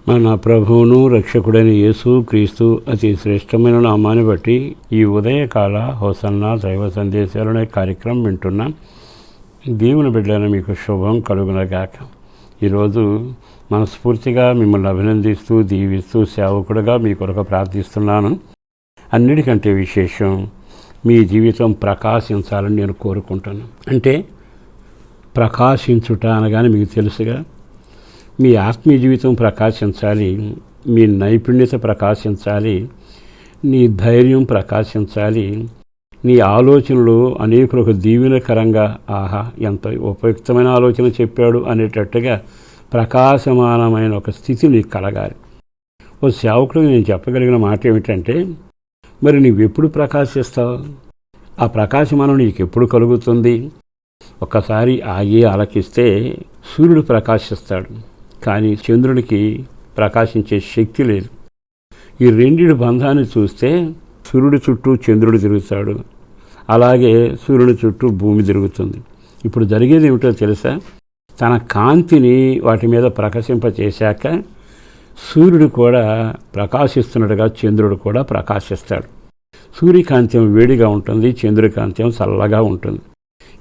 మన ప్రభువును రక్షకుడైన యేసు క్రీస్తు అతి శ్రేష్టమైన నామాన్ని బట్టి ఈ ఉదయకాల హోసన్నా దైవ సందేశాలనే కార్యక్రమం వింటున్నాం. దేవుని బిడ్డలైన మీకు శుభం కలుగునగాక. ఈరోజు మనస్ఫూర్తిగా మిమ్మల్ని అభినందిస్తూ దీవిస్తూ సేవకుడుగా మీ కొరకు ప్రార్థిస్తున్నాను. అన్నిటికంటే విశేషం మీ జీవితం ప్రకాశించాలని నేను కోరుకుంటాను. అంటే ప్రకాశించుట అనగానే మీకు తెలుసుగా, మీ ఆత్మీయ జీవితం ప్రకాశించాలి, మీ నైపుణ్యత ప్రకాశించాలి, నీ ధైర్యం ప్రకాశించాలి, నీ ఆలోచనలు అనేకులకు దీవెనకరంగా ఆహా ఎంత ఉపయుక్తమైన ఆలోచన చెప్పాడు అనేటట్టుగా ప్రకాశమానమైన ఒక స్థితి నీకు కలగాలి. ఓ సేవకుడికి నేను చెప్పగలిగిన మాట ఏమిటంటే, మరి నువ్వెప్పుడు ప్రకాశిస్తావు? ఆ ప్రకాశమానం నీకు ఎప్పుడు కలుగుతుంది? ఒక్కసారి ఆగి ఆలకిస్తే సూర్యుడు ప్రకాశిస్తాడు, కానీ చంద్రుడికి ప్రకాశించే శక్తి లేదు. ఈ రెండిటి బంధాన్ని చూస్తే సూర్యుడి చుట్టూ చంద్రుడు తిరుగుతాడు, అలాగే సూర్యుడి చుట్టూ భూమి తిరుగుతుంది. ఇప్పుడు జరిగేది ఏమిటో తెలుసా? తన కాంతిని వాటి మీద ప్రకాశింపచేశాక సూర్యుడు కూడా ప్రకాశిస్తున్నట్టుగా చంద్రుడు కూడా ప్రకాశిస్తాడు. సూర్యకాంత్యం వేడిగా ఉంటుంది, చంద్రకాంత్యం చల్లగా ఉంటుంది.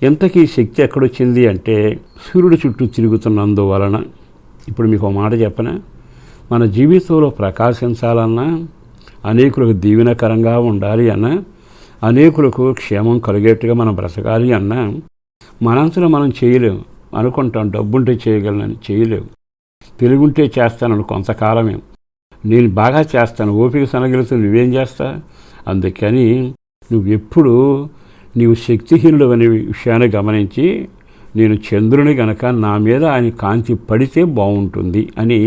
ఎంతకీ శక్తి ఎక్కడొచ్చింది అంటే సూర్యుడి చుట్టూ తిరుగుతున్నందువలన. ఇప్పుడు మీకు ఒక మాట చెప్పనా, మన జీవితంలో ప్రకాశించాలన్నా, అనేకులకు దీవెనకరంగా ఉండాలి అన్నా, అనేకులకు క్షేమం కలిగేట్టుగా మనం బ్రతకాలి అన్నా మనంతలో మనం చేయలేము. అనుకుంటాం డబ్బుంటే చేయగలనని, చేయలేవు. తెలుగుంటే చేస్తానని కొంతకాలమే, నేను బాగా చేస్తాను ఓపిక సనగలుగుతూ నువ్వేం చేస్తా? అందుకని నువ్వెప్పుడు నీవు శక్తిహీనుడు అనే విషయాన్ని గమనించి, నేను చంద్రుని గనక నా మీద ఆయన కాంతి పడితే బాగుంటుంది అని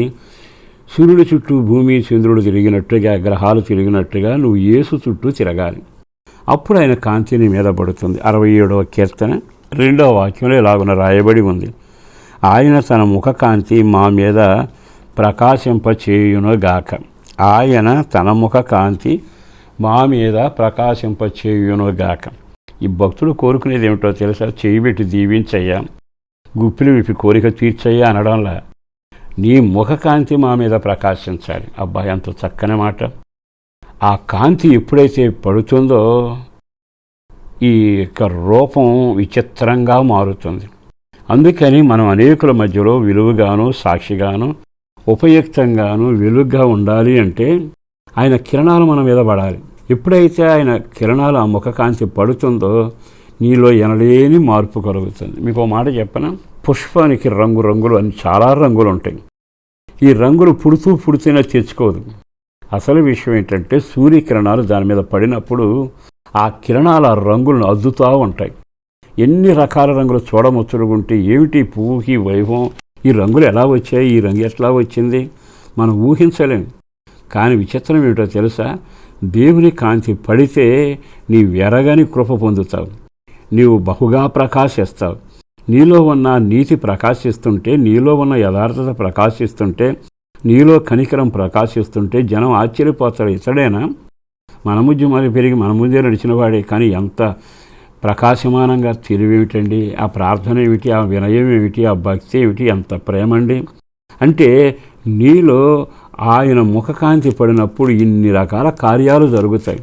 సూర్యుడి చుట్టూ భూమి చంద్రుడు తిరిగినట్టుగా, గ్రహాలు తిరిగినట్టుగా నువ్వు యేసు చుట్టూ తిరగాలి. అప్పుడు ఆయన కాంతి నీ మీద పడుతుంది. 67వ కీర్తన 2వ వాక్యంలో ఇలాగున రాయబడి ఉంది, ఆయన తన ముఖ కాంతి మా మీద ప్రకాశింపచేయునుగాక. ఆయన తన ముఖ కాంతి మా మీద ప్రకాశింపచేయునుగాక. ఈ భక్తుడు కోరుకునేది ఏమిటో తెలుసా? చేయబెట్టి దీవించయ్యా, గుప్పిలు విప్పి కోరిక తీర్చయ్యా అనడంలా నీ ముఖకాంతి మా మీద ప్రకాశించాలి. అబ్బా ఎంత చక్కని మాట. ఆ కాంతి ఎప్పుడైతే పడుతుందో ఈ యొక్క రూపం విచిత్రంగా మారుతుంది. అందుకని మనం అనేకుల మధ్యలో విలువగాను, సాక్షిగాను, ఉపయుక్తంగాను, వెలుగుగా ఉండాలి అంటే ఆయన కిరణాలు మన మీద పడాలి. ఎప్పుడైతే ఆయన కిరణాలు ఆ ముఖకాంతి పడుతుందో నీలో ఎనలేని మార్పు కలుగుతుంది. మీకు ఒక మాట చెప్పనా, పుష్పానికి రంగులు అని చాలా రంగులు ఉంటాయి. ఈ రంగులు పుడుతూనే తెచ్చుకోదు. అసలు విషయం ఏంటంటే సూర్యకిరణాలు దాని మీద పడినప్పుడు ఆ కిరణాలు ఆ రంగులను అద్దుతూ ఉంటాయి. ఎన్ని రకాల రంగులు చూడముచ్చడుగుంటే ఏమిటి పువ్వుకి వైభవం, ఈ రంగులు ఎలా వచ్చాయి, ఈ రంగు ఎట్లా వచ్చింది మనం ఊహించలేం. కానీ విచిత్రం ఏమిటో తెలుసా? దేవుని కాంతి పడితే నీ వెరగని కృప పొందుతావు, నీవు బహుగా ప్రకాశిస్తావు. నీలో ఉన్న నీతి ప్రకాశిస్తుంటే, నీలో ఉన్న యథార్థత ప్రకాశిస్తుంటే, నీలో కనికరం ప్రకాశిస్తుంటే జనం ఆశ్చర్యపోతారు, ఇతడేనా మన మధ్య మరి పెరిగి మన ముందే నడిచిన వాడే, కానీ ఎంత ప్రకాశమానంగా తెలివేమిటండి, ఆ ప్రార్థన ఏమిటి, ఆ వినయం ఏమిటి, ఆ భక్తి ఏమిటి, ఎంత ప్రేమండి. అంటే నీలో ఆయన ముఖకాంతి పడినప్పుడు ఇన్ని రకాల కార్యాలు జరుగుతాయి.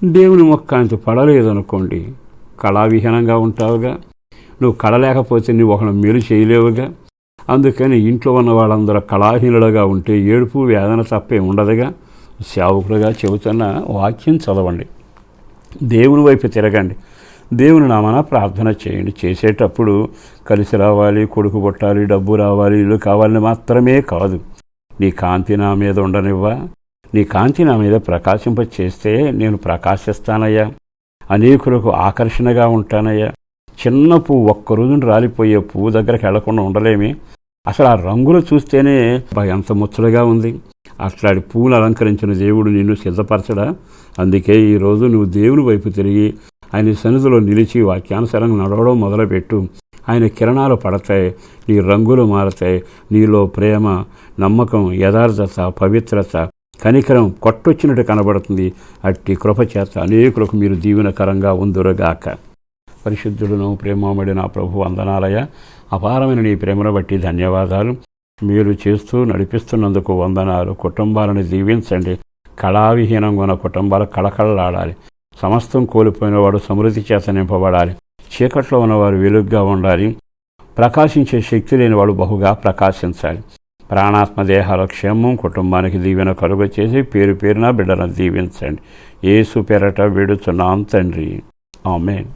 దేవుని ముఖకాంతి పడలేదనుకోండి, కళావిహీనంగా ఉంటావుగా. నువ్వు కళ లేకపోతే నువ్వు ఒకళ్ళు మేలు చేయలేవుగా. అందుకని ఇంట్లో ఉన్న వాళ్ళందరూ కళాహీనులుగా ఉంటే ఏడుపు వేదన తప్పే ఉండదుగా. సేవకులుగా చెబుతున్న వాక్యం చదవండి, దేవుని వైపు తిరగండి, దేవుని నామన ప్రార్థన చేయండి. చేసేటప్పుడు కలిసి రావాలి, కొడుకు పుట్టాలి, డబ్బు రావాలి, ఇల్లు కావాలని మాత్రమే కాదు. నీ కాంతి నా మీద ఉండనివ్వా, నీ కాంతి నా మీద ప్రకాశింప చేస్తే నేను ప్రకాశిస్తానయ్యా, అనేకులకు ఆకర్షణగా ఉంటానయ్యా. చిన్న పువ్వు ఒక్కరోజున రాలిపోయే పువ్వు దగ్గరికి వెళ్లకుండా ఉండలేమి. అసలు ఆ రంగులు చూస్తేనే ఎంత ముచ్చటగా ఉంది. అట్లాంటి పువ్వులు అలంకరించిన దేవుడు నిన్ను సిద్ధపరచడా? అందుకే ఈరోజు నువ్వు దేవుని వైపు తిరిగి ఆయన సన్నిధిలో నిలిచి వాక్యానుసారంగా నడవడం మొదలుపెట్టు. ఆయన కిరణాలు పడతాయి, నీ రంగులు మారతాయి. నీలో ప్రేమ, నమ్మకం, యథార్థత, పవిత్రత, కనికరం కొట్టొచ్చినట్టు కనబడుతుంది. అట్టి కృపచేత అనేకులకు మీరు దీవెనకరంగా ఉందురుగాక. పరిశుద్ధుడును ప్రేమమడి నా ప్రభు వందనాలయ, అపారమైన నీ ప్రేమను బట్టి ధన్యవాదాలు. మీరు చేస్తూ నడిపిస్తున్నందుకు వందనాలు. కుటుంబాలను దీవించండి. కళావిహీనంగా ఉన్న కుటుంబాలు కళకళలాడాలి. సమస్తం కోల్పోయిన వాడు సమృద్ధి చేత నింపబడాలి. చీకట్లో ఉన్నవారు వెలుగ్గా ఉండాలి. ప్రకాశించే శక్తి లేని వాడు బహుగా ప్రకాశించాలి. ప్రాణాత్మ దేహాల క్షేమం, కుటుంబానికి దీవెన కలుగ చేసి పేరు పేరున బిడ్డలను దీవించండి. యేసు పేరట వేడుచున్నాం తండ్రి. ఆమేన్.